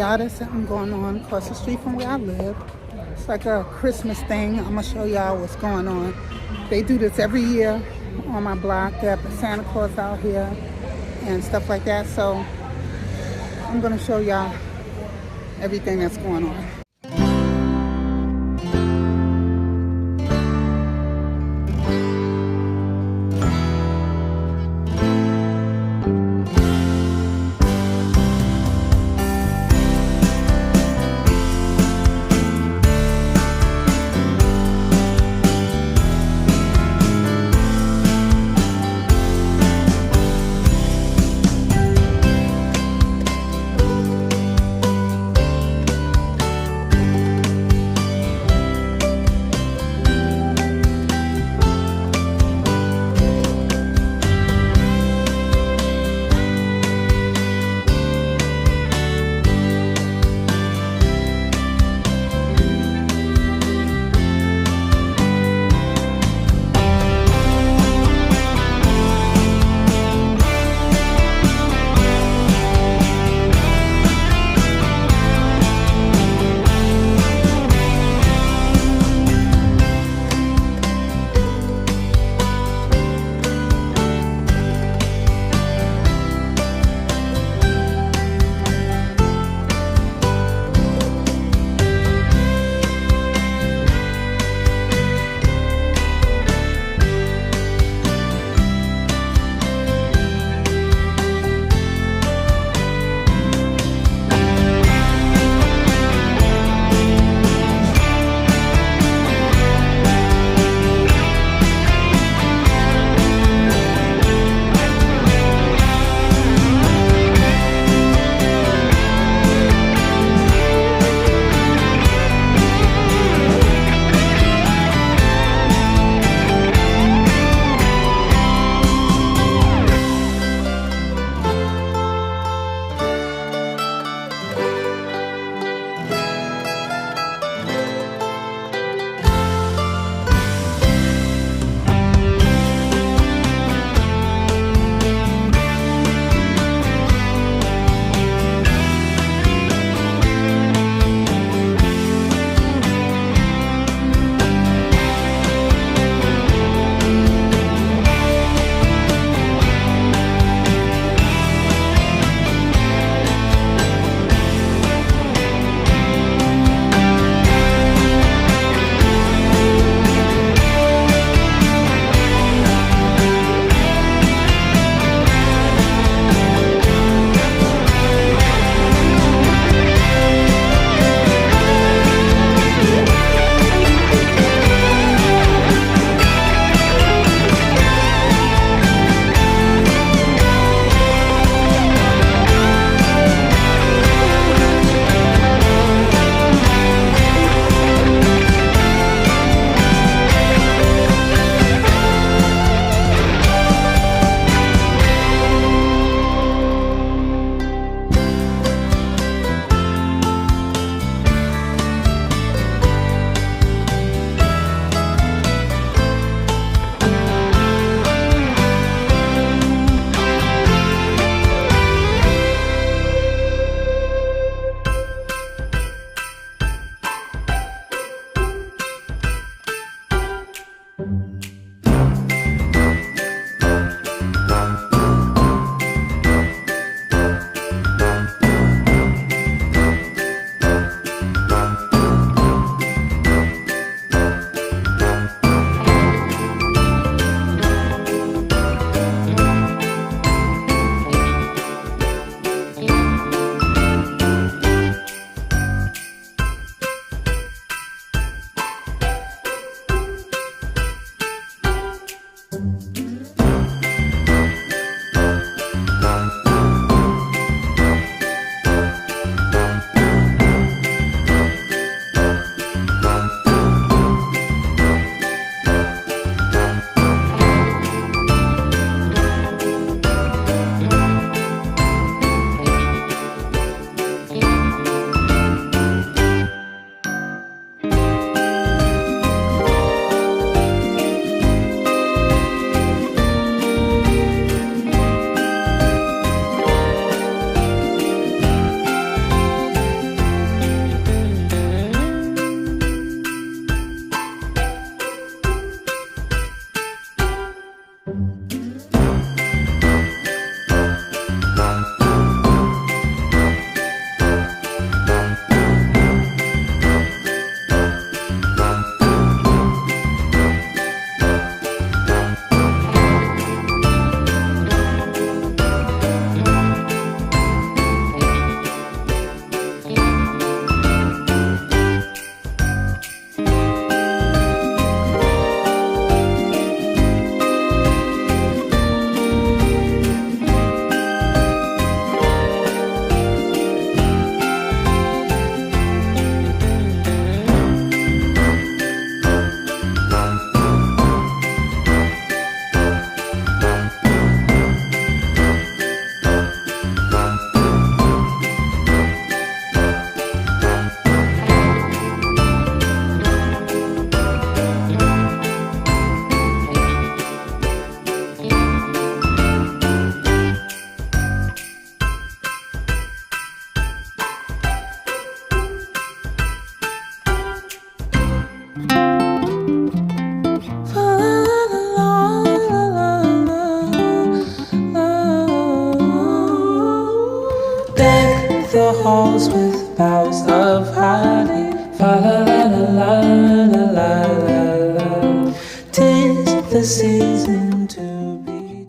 Y'all, there's something going on across the street from where I live. It's like a Christmas thing. I'm gonna show y'all what's going on. They do this every year on my block. They have the Santa Claus out here and stuff like that. So I'm gonna show y'all everything that's going on. halls with boughs of holly. Fa la la la la la la la. 'Tis the season to be.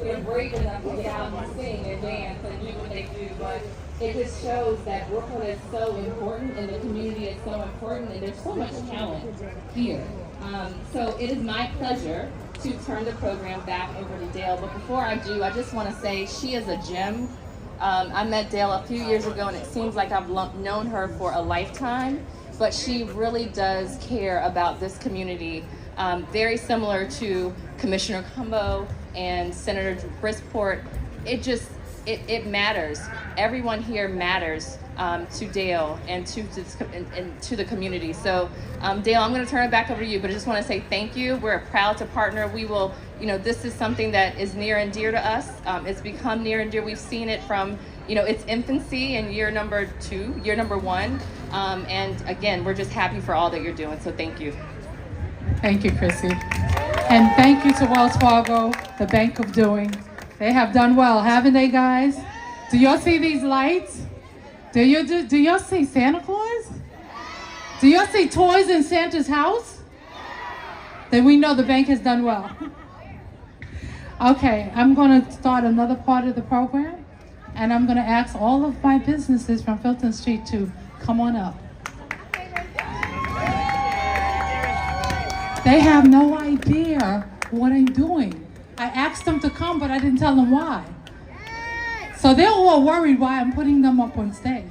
They're brave enough to get out and sing and dance and do what they do, but it just shows that Brooklyn is so important and the community is so important, and there's so much talent here. So it is my pleasure to turn the program back over to Dale. But before I do, I just want to say she is a gem. I met Dale a few years ago, and it seems like I've known her for a lifetime, but she really does care about this community, very similar to Commissioner Cumbo and Senator Brisport. It matters. Everyone here matters to Dale and to the community. So Dale, I'm going to turn it back over to you, but I just want to say thank you. We're proud to partner. We will, this is something that is near and dear to us. It's become near and dear. We've seen it from, its infancy in year number 2, year number 1. And again, we're just happy for all that you're doing. So thank you. Thank you, Chrissy. And thank you to Wells Fargo, the Bank of Doing. They have done well, haven't they, guys? Do y'all see these lights? Do y'all see Santa Claus? Do y'all see toys in Santa's house? Then we know the bank has done well. Okay, I'm going to start another part of the program, and I'm going to ask all of my businesses from Fulton Street to come on up. They have no idea what I'm doing. I asked them to come, but I didn't tell them why. So they're all worried why I'm putting them up on stage.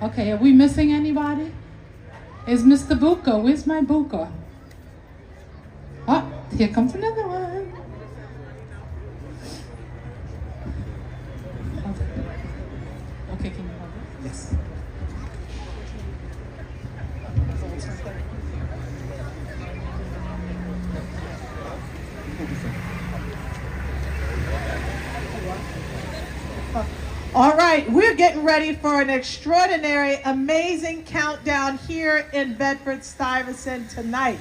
Okay, are we missing anybody? Is Mr. Buka? Where's my Buka? Oh, here comes another one. Okay, can you hold it? Yes. All right, we're getting ready for an extraordinary, amazing countdown here in Bedford-Stuyvesant tonight.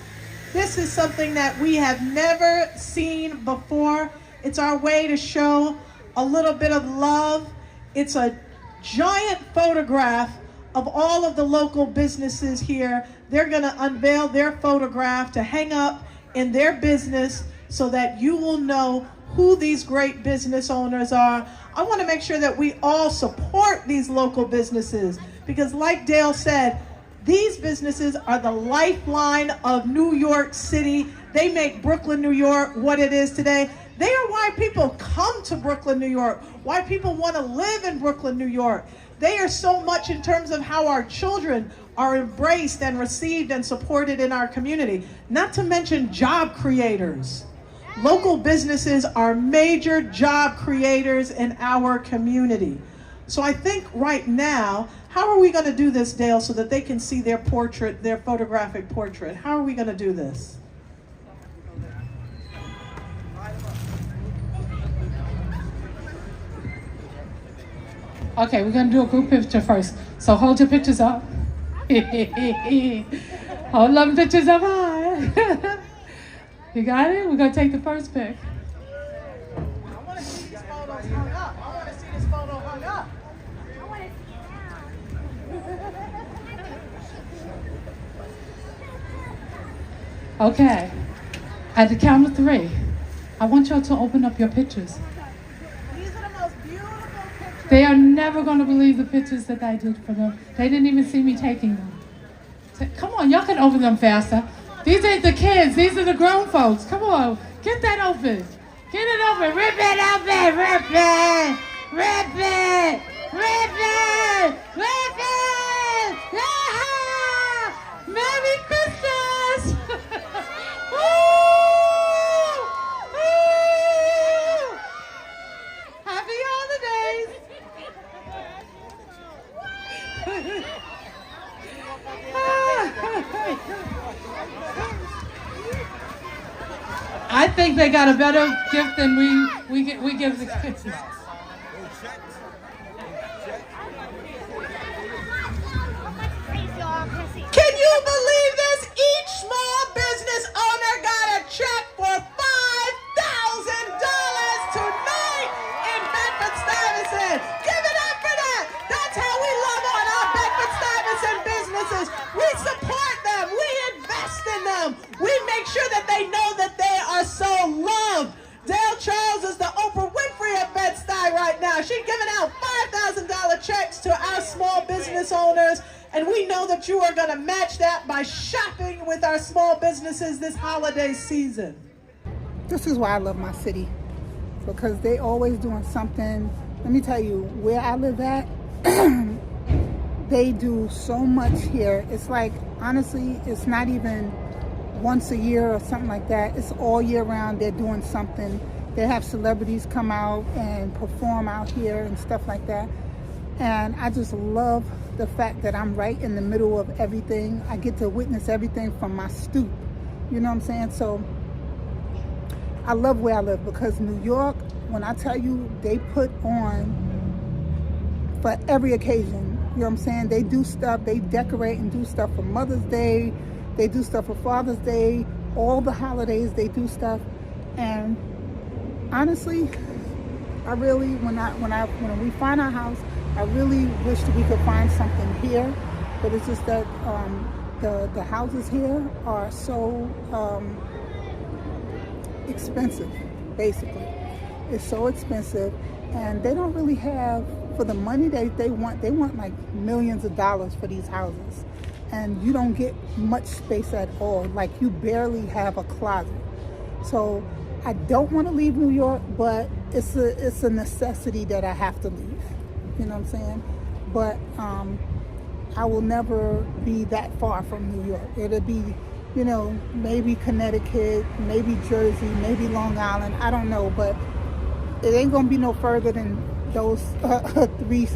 This is something that we have never seen before. It's our way to show a little bit of love. It's a giant photograph of all of the local businesses here. They're going to unveil their photograph to hang up in their business so that you will know who these great business owners are. I want to make sure that we all support these local businesses because, like Dale said, these businesses are the lifeline of New York City. They make Brooklyn, New York what it is today. They are why people come to Brooklyn, New York, why people want to live in Brooklyn, New York. They are so much in terms of how our children are embraced and received and supported in our community, not to mention job creators. Local businesses are major job creators in our community. So I think right now, how are we going to do this, Dale, so that they can see their portrait, their photographic portrait? How are we going to do this? Okay, we're going to do a group picture first. So hold your pictures up. Hold them pictures up high. You got it? We're going to take the first pic. I want to see these photos hung up. I want to see this photo hung up. I want to see it now. Okay. At the count of 3, I want y'all to open up your pictures. These are the most beautiful pictures. They are never going to believe the pictures that I did for them. They didn't even see me taking them. So, come on, y'all can open them faster. These ain't the kids. These are the grown folks. Come on. Get that open. Get it open. Rip it open. Rip it. Rip it. Rip it. Rip it. Yeah! Merry Christmas. Woo! Woo! Happy holidays. I think they got a better gift than we give the kids. Can you believe this? Each small business owner got a check for $5,000 tonight. We support them. We invest in them. We make sure that they know that they are so loved. Dale Charles is the Oprah Winfrey of Bed-Stuy right now. She's giving out $5,000 checks to our small business owners, and we know that you are going to match that by shopping with our small businesses this holiday season. This is why I love my city, because they always doing something. Let me tell you, where I live at, they do so much here. It's like, honestly, it's not even once a year or something like that. It's all year round. They're doing something. They have celebrities come out and perform out here and stuff like that. And I just love the fact that I'm right in the middle of everything. I get to witness everything from my stoop. You know what I'm saying? So I love where I live, because New York, when I tell you, they put on for every occasion. You know what I'm saying? They do stuff, they decorate and do stuff for Mother's Day. They do stuff for Father's Day. All the holidays, they do stuff. And honestly, I really, when we find our house, I really wish that we could find something here. But it's just that the houses here are so expensive, basically. It's so expensive, and they don't really have, for the money they want like millions of dollars for these houses, and you don't get much space at all. Like, you barely have a closet. So I don't want to leave New York, but it's a necessity that I have to leave. You know what I'm saying? But I will never be that far from New York. It'll be, you know, maybe Connecticut, maybe Jersey, maybe Long Island. I don't know, but it ain't gonna be no further than those three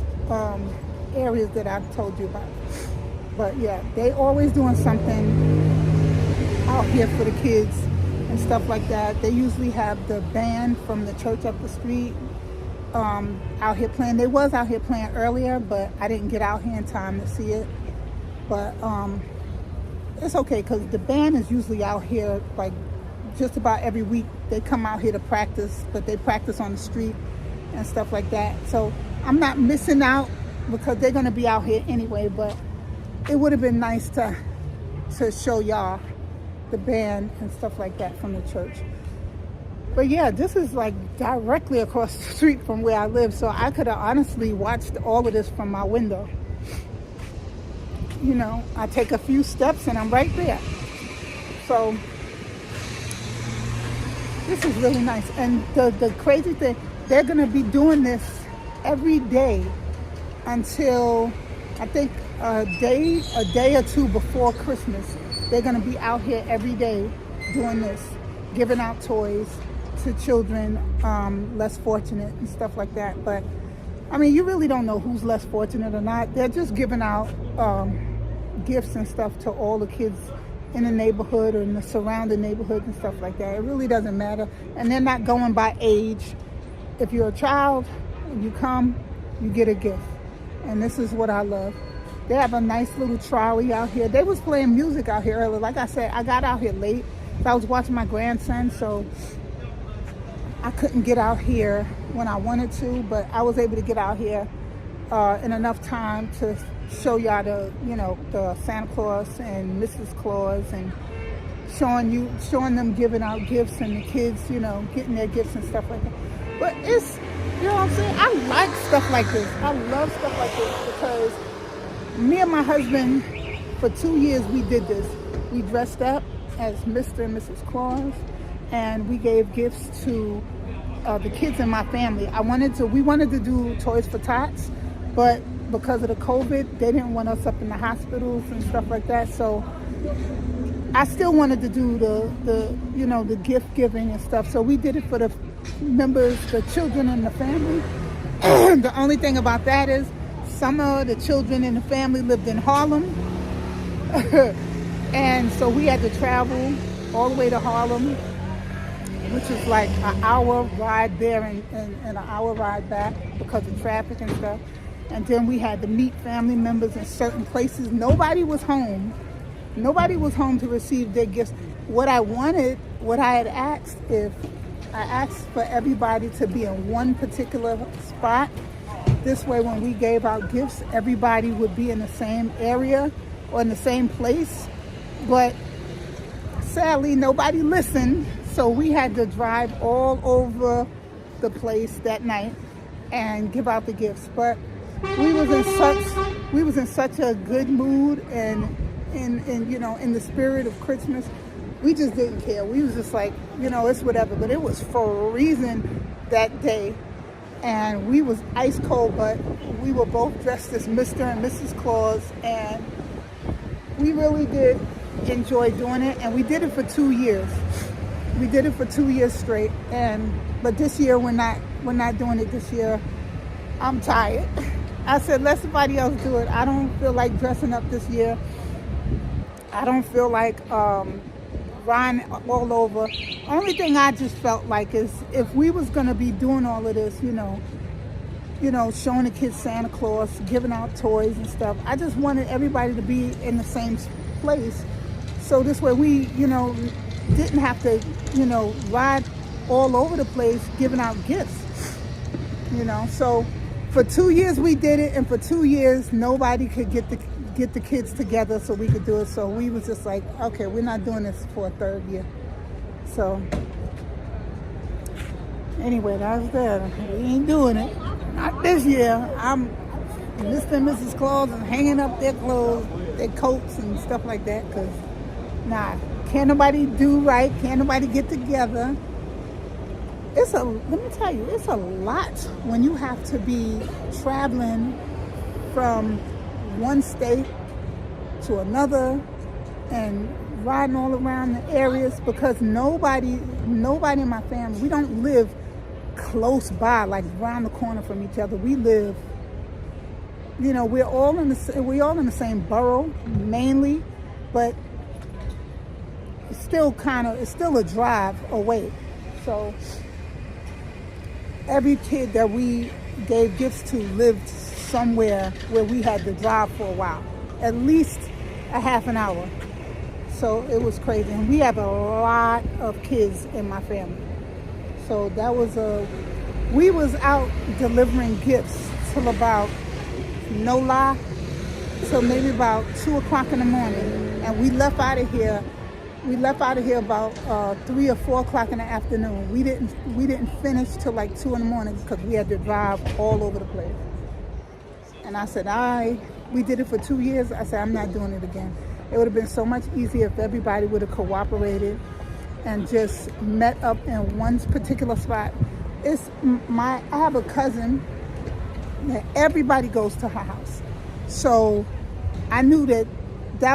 areas that I've told you about. But yeah, they always doing something out here for the kids and stuff like that. They usually have the band from the church up the street out here playing. They was out here playing earlier, but I didn't get out here in time to see it. But it's okay, because the band is usually out here like just about every week. They come out here to practice, but they practice on the street and stuff like that. So I'm not missing out, because they're going to be out here anyway. But it would have been nice to show y'all the band and stuff like that from the church. But yeah, this is like directly across the street from where I live, so I could have honestly watched all of this from my window. You know, I take a few steps and I'm right there. So this is really nice. And the crazy thing, they're gonna be doing this every day until I think a day or two before Christmas. They're gonna be out here every day doing this, giving out toys to children less fortunate and stuff like that. But I mean, you really don't know who's less fortunate or not. They're just giving out gifts and stuff to all the kids in the neighborhood or in the surrounding neighborhood and stuff like that. It really doesn't matter. And they're not going by age. If you're a child and you come, you get a gift. And this is what I love. They have a nice little trolley out here. They was playing music out here earlier. Like I said, I got out here late. So I was watching my grandson, so I couldn't get out here when I wanted to, but I was able to get out here in enough time to show y'all the Santa Claus and Mrs. Claus, and showing them giving out gifts, and the kids, getting their gifts and stuff like that. But it's, you know what I'm saying? I like stuff like this. I love stuff like this, because me and my husband, for 2 years, we did this. We dressed up as Mr. and Mrs. Claus, and we gave gifts to the kids in my family. We wanted to do Toys for Tots, but because of the COVID, they didn't want us up in the hospitals and stuff like that. So I still wanted to do the gift giving and stuff. So we did it for the members, the children in the family. The only thing about that is some of the children in the family lived in Harlem. And so we had to travel all the way to Harlem, which is like an hour ride there and an hour ride back because of traffic and stuff. And then we had to meet family members in certain places. Nobody was home. Nobody was home to receive their gifts. What I had asked, I asked for everybody to be in one particular spot. This way, when we gave out gifts, everybody would be in the same area or in the same place, but sadly nobody listened, so we had to drive all over the place that night and give out the gifts. But we was in such a good mood, and in the spirit of Christmas, we just didn't care. We was just like, it's whatever. But it was freezing that day, and we was ice cold, but we were both dressed as Mr. and Mrs. Claus, and we really did enjoy doing it. And we did it for 2 years. We did it for 2 years straight. But this year we're not doing it this year. I'm tired. I said, let somebody else do it. I don't feel like dressing up this year. I don't feel like riding all over. Only thing I just felt like is if we was gonna be doing all of this, showing the kids Santa Claus, giving out toys and stuff, I just wanted everybody to be in the same place. So this way we, didn't have to, ride all over the place giving out gifts, So for 2 years we did it, and for 2 years nobody could get the kids together so we could do it. So we was just like, okay, we're not doing this for a third year. So anyway, that was that. We ain't doing it. Not this year. I'm Mr. and Mrs. Claus and hanging up their clothes, their coats and stuff like that, because can't nobody do right, can't nobody get together. Let me tell you, it's a lot when you have to be traveling from one state to another and riding all around the areas, because nobody in my family, we don't live close by, like around the corner from each other. We live, we're all in the same borough mainly, but it's still a drive away. So every kid that we gave gifts to lived somewhere where we had to drive for a while, at least a half an hour. So it was crazy. And we have a lot of kids in my family. So we was out delivering gifts till about, no lie, till maybe about 2 o'clock in the morning. And we left out of here about 3 or 4 o'clock in the afternoon. We didn't finish till like 2 in the morning because we had to drive all over the place. And I said, we did it for 2 years. I said, I'm not doing it again. It would have been so much easier if everybody would have cooperated and just met up in one particular spot. I have a cousin that everybody goes to her house. So I knew that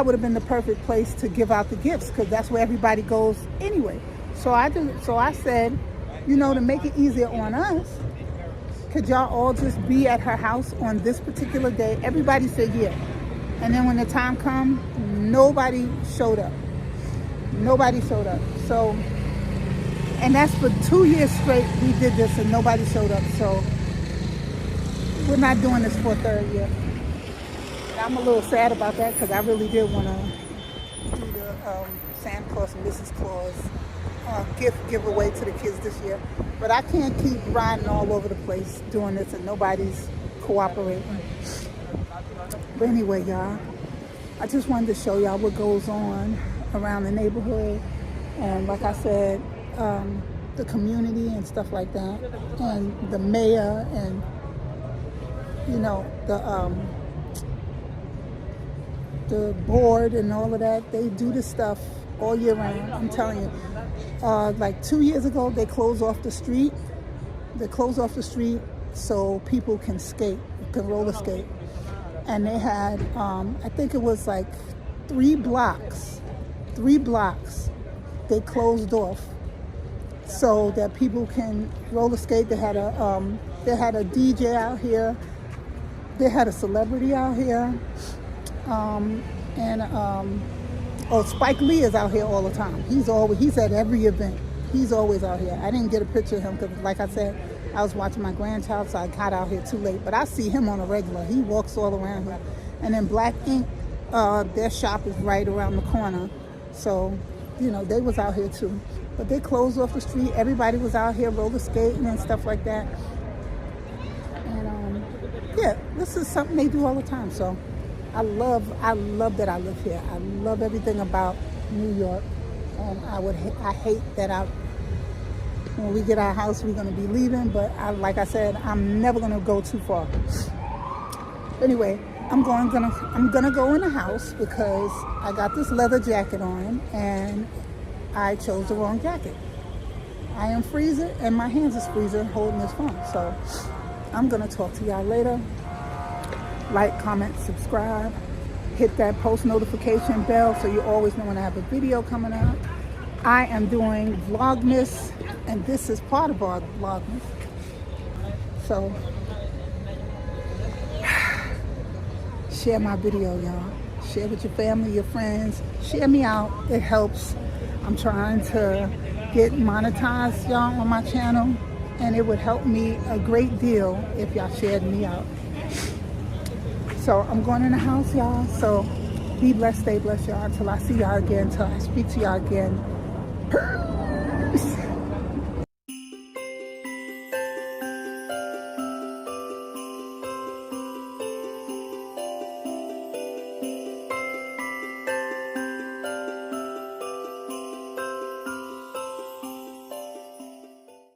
would have been the perfect place to give out the gifts, because that's where everybody goes anyway. So I said, to make it easier on us, could y'all all just be at her house on this particular day? Everybody said yeah. And then when the time come, nobody showed up. So, and that's for 2 years straight we did this and nobody showed up. So we're not doing this for a third year. And I'm a little sad about that, because I really did want to do the Santa Claus and Mrs. Claus gift giveaway to the kids this year. But I can't keep riding all over the place doing this and nobody's cooperating. But anyway, y'all, I just wanted to show y'all what goes on around the neighborhood. And like I said, the community and stuff like that. And the mayor and, the board and all of that, they do this stuff all year round. I'm telling you, like 2 years ago, they closed off the street. So people can roller skate. And they had, I think it was like 3 blocks they closed off so that people can roller skate. They had a DJ out here. They had a celebrity out here. Spike Lee is out here all the time. He's at every event. He's always out here. I didn't get a picture of him because, like I said, I was watching my grandchild, so I got out here too late. But I see him on a regular. He walks all around here. And then Black Ink, their shop is right around the corner. So, they was out here too. But they closed off the street. Everybody was out here roller skating and stuff like that. And, this is something they do all the time. So I love that I live here. I love everything about New York. And I hate that when we get our house, we're gonna be leaving, but like I said, I'm never gonna go too far. Anyway, I'm gonna go in the house because I got this leather jacket on and I chose the wrong jacket. I am freezing and my hands is freezing holding this phone. So I'm gonna talk to y'all later. Like, comment, subscribe, hit that post notification bell so you always know when I have a video coming out. I am doing Vlogmas, and this is part of our Vlogmas. So share my video, y'all. Share with your family, your friends. Share me out. It helps. I'm trying to get monetized, y'all, on my channel, and it would help me a great deal if y'all shared me out. So I'm going in the house, y'all. So be blessed, stay blessed, y'all. Until I see y'all again, until I speak to y'all again. Peace.